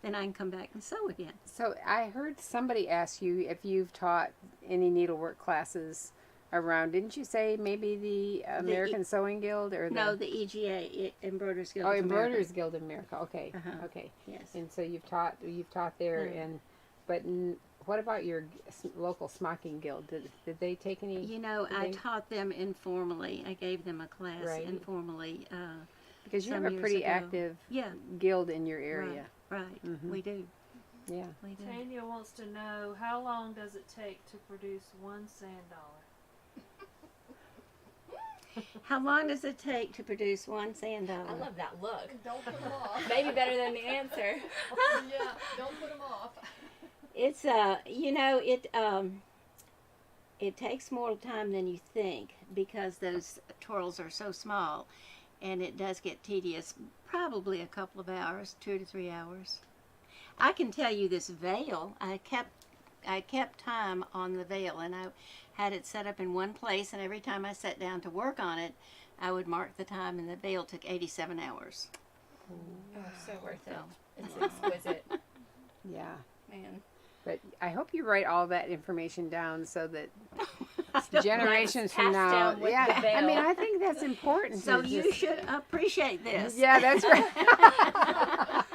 then I can come back and sew again. So I heard somebody ask you if you've taught any needlework classes around. Didn't you say maybe the American Sewing Guild or the No, the EGA, Embroiderers Guild. Oh, of America. Embroiderers Guild of America. Okay, okay. Yes. And so you've taught there, and but what about your local smocking guild? Did they take any? You know, I taught them informally. I gave them a class Right. informally. Because you have some a years pretty ago. active Yeah, guild in your area. right. We do. Yeah. We do. Tanya wants to know, how long does it take to produce one sand dollar? How long does it take to produce one sand dollar? I love that look. Don't put them off. Maybe better than the answer. Yeah, don't put them off. It's it takes more time than you think because those twirls are so small, and it does get tedious. Probably a couple of hours, 2 to 3 hours. I can tell you this veil. I kept time on the veil, and I had it set up in one place. And every time I sat down to work on it, I would mark the time, and the veil took 87 hours. Oh, so worth it. So, It's exquisite. Yeah. Man. But I hope you write all that information down so that don't generations from Passed now. down with Yeah. the veil. I mean, I think that's important. So to you just- should appreciate this. Yeah, that's right.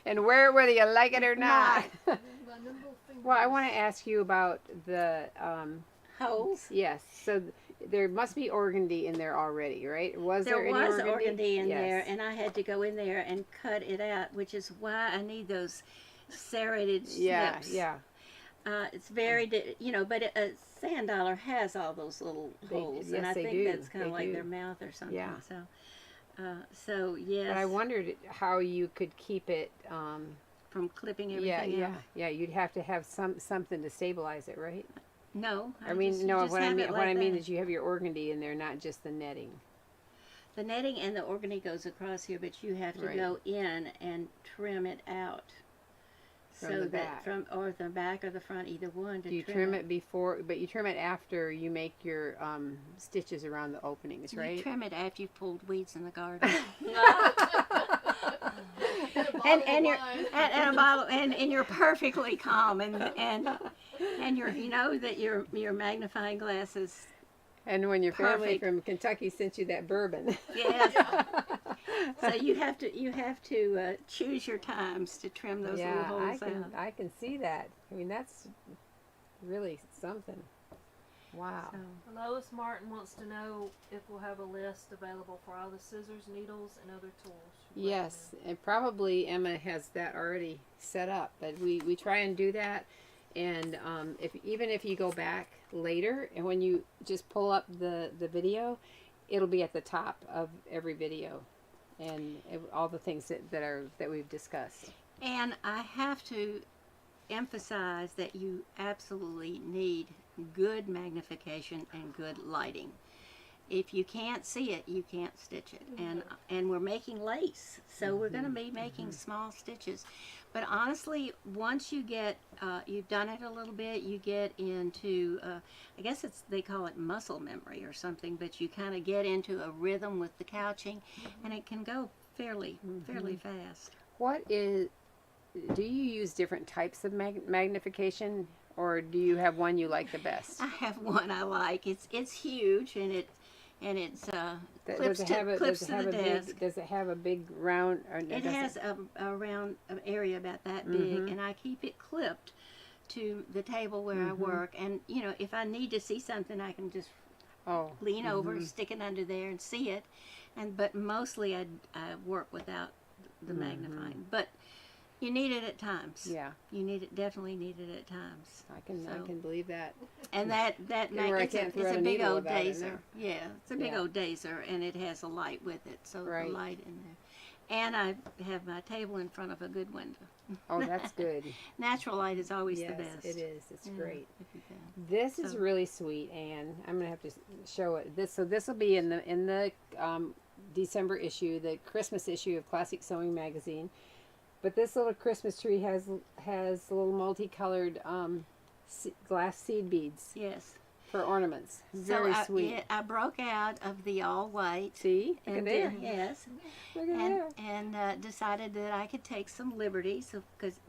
And wear it whether you like it or not. My nimble fingers. Well, I want to ask you about the Holes. yes. So there must be organdy in there already, right? Was There any was organdy? organdy in Yes. there, and I had to go in there and cut it out, which is why I need those serrated Yeah, snips. yeah. It's very, but a sand dollar has all those little holes, and yes, I they think do. that's kind They of like do. their mouth or something. Yeah. So yes, But I wondered how you could keep it. from clipping Yeah, everything yeah, out. yeah. You'd have to have something to stabilize it, right? No, I mean, just, no. just What I have mean, it what like I mean that. is you have your organdy in there, not just the netting. The netting and the organdy goes across here, but you have to Right. go in and trim it out. From so the that back. from or the back or the front, either one. To Do you trim it before? But you trim it after you make your stitches around the openings, right? You trim it after you've pulled weeds in the garden. And you're and a bottle and you're perfectly calm and you're that your magnifying glass is And when your family Perfect. from Kentucky sent you that bourbon. yes. So you have to choose your times to trim those little Yeah, holes out. I can see that. I mean, that's really something. Wow. So, Lois Martin wants to know if we'll have a list available for all the scissors, needles, and other tools. you Yes, recommend. and probably Emma has that already set up, but we try and do that. And even if you go back later and when you just pull up the video, it'll be at the top of every video, and all the things that we've discussed. and I have to emphasize that you absolutely need good magnification and good lighting. If you can't see it, you can't stitch it. And we're making lace, so we're going to be making small stitches. But honestly, once you get you've done it a little bit, you get into I guess they call it muscle memory or something. But you kind of get into a rhythm with the couching, and it can go fairly fast. Do you use different types of magnification, or do you have one you like the best? I have one I like. It's huge, and it's clips Does it to have the a desk. big? Does it have a big round? Or It does has a round area about that big, Mhm. and I keep it clipped to the table where I work. And if I need to see something, I can just lean over, stick it under there, and see it. But mostly I work without the magnifying. But you need it at times. Yeah, You definitely need it at times. I can believe that. And that Where I it's can't a thread a big needle old without it dazer. now. Yeah, it's a big Yeah. old dazer, and it has a light with it, so Right. the light in there. And I have my table in front of a good window. Oh, that's good. Natural light is always Yes, the best. it is. It's Yeah, great. if you can. This is So- really sweet, Anne. I'm gonna have to show it. This will be in the December issue, the Christmas issue of Classic Sewing Magazine. But this little Christmas tree has little multicolored glass seed beads Yes. for ornaments. Very so sweet. I broke out of the all white. See, look at And there. yes, Look at there. and decided that I could take some liberties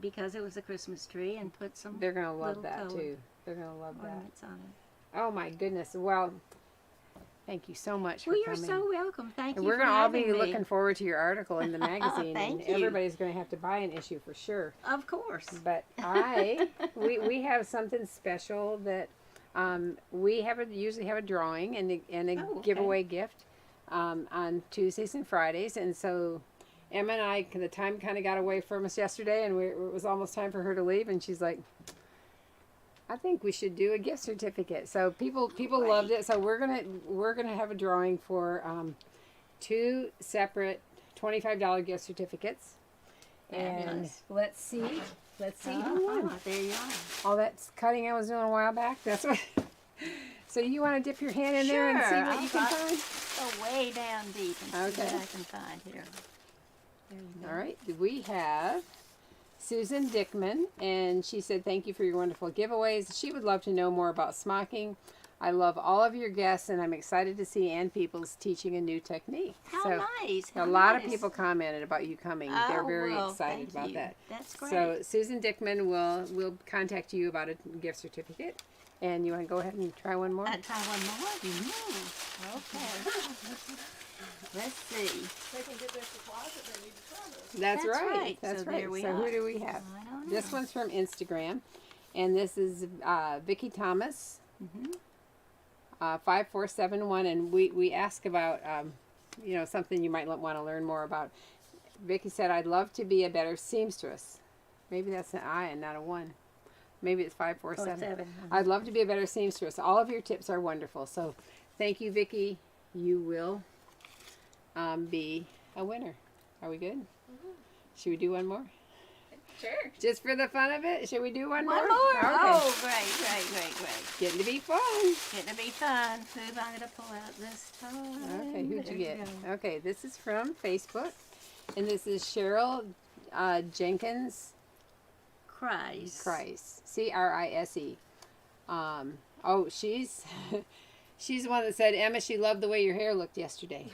because it was a Christmas tree and put some They're gonna love little that colored too. They're gonna love that. ornaments on it. Oh my goodness. Well, thank you so much Well, for you're coming. so welcome. Thank And you. we're for going to all be having me. looking forward to your article in the magazine. Thank and you. everybody's going to have to buy an issue for sure. Of course. But we have something special that we usually have a drawing and a Oh, okay. giveaway gift on Tuesdays and Fridays. And Emma and I, the time kind of got away from us yesterday, and it was almost time for her to leave, and she's like, I think we should do a gift certificate. So people loved it. So we're gonna have a drawing for 2 separate $25 gift certificates. And Fabulous. let's see who won. There you are. All that cutting I was doing a while back. That's what. So you want to dip your hand in there and see what you can find? Go way down deep and see Okay. what I can find here. There you go. All right. We have Susan Dickman, and she said, thank you for your wonderful giveaways. She would love to know more about smocking. I love all of your guests, and I'm excited to see Ann Peebles teaching a new technique. How nice. A How lot of nice. people commented about you coming. Oh, They're very well, excited thank about you. that. That's great. So Susan Dickman will contact you about a gift certificate. And you want to go ahead and try one more? I'll try one more. Okay. Let's see. If they can get this to closet, they need to try this. That's That's right. right. That's So right. there we so are. who do we have? I don't know. This one's from Instagram, and this is Vicki Thomas, 5471, and we ask about something you might want to learn more about. Vicki said, "I'd love to be a better seamstress." Maybe that's an I and not a 1. Maybe it's 547. 47. I'd love to be a better seamstress. All of your tips are wonderful. So, thank you, Vicki. You will be a winner. Are we good? Should we do one more? Sure. Just for the fun of it, should we do one more? One more? Okay. Oh, great. Getting to be fun. Getting to be fun. Who am I going to pull out this time? Okay, who'd There you get? go. Okay, this is from Facebook, and this is Cheryl Jenkins Christ. Crise, Crise. She's she's the one that said, Emma, she loved the way your hair looked yesterday,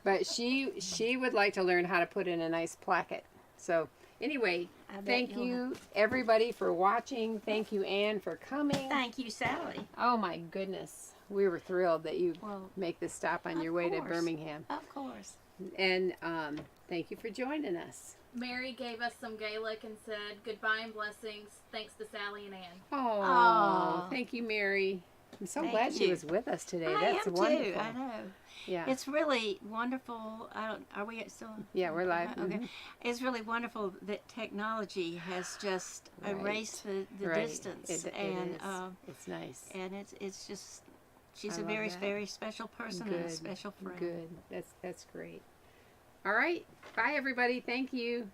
but she would like to learn how to put in a nice placket. So anyway, I bet thank you'll- you everybody for watching. Thank you, Ann, for coming. Thank you, Sally. Oh my goodness, we were thrilled that you Well, make this stop on of your way to course. Birmingham, of course. and thank you for joining us. Mary gave us some Gaelic and said goodbye and blessings. Thanks to Sally and Ann. Oh, Aw. thank you, Mary. I'm so Thank glad she you. was with us today. I That's am wonderful. too. I know. Yeah. It's really wonderful. Are we still? Yeah, we're live. Okay. Mhm. It's really wonderful that technology has just Right. erased the Right. distance, It and is. It's nice. it's just she's I a love very that. very special person and a Good. special friend. Good. That's great. All right. Bye, everybody. Thank you.